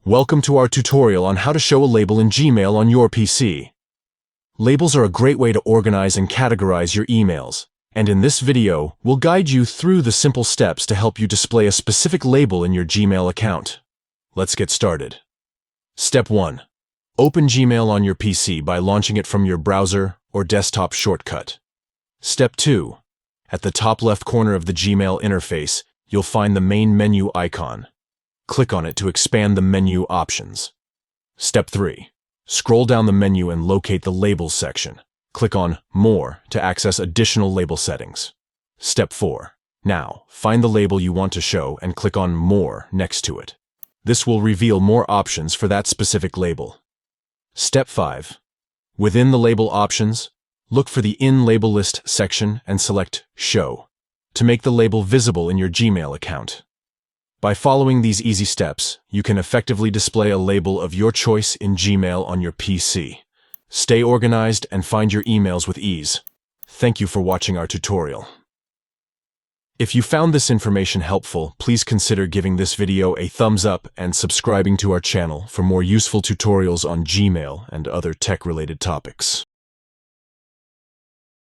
Welcome to our tutorial on how to show a label in Gmail on your PC. Labels are a great way to organize and categorize your emails, and in this video, we'll guide you through the simple steps to help you display a specific label in your Gmail account. Let's get started. Step 1. Open Gmail on your PC by launching it from your browser or desktop shortcut. Step 2. At the top left corner of the Gmail interface, you'll find the main menu icon. Click on it to expand the menu options. Step 3. Scroll down the menu and locate the Labels section. Click on More to access additional label settings. Step 4. Now, find the label you want to show and click on More next to it. This will reveal more options for that specific label. Step 5. Within the label options, look for the In Label List section and select Show to make the label visible in your Gmail account. By following these easy steps, you can effectively display a label of your choice in Gmail on your PC. Stay organized and find your emails with ease. Thank you for watching our tutorial. If you found this information helpful, please consider giving this video a thumbs up and subscribing to our channel for more useful tutorials on Gmail and other tech-related topics.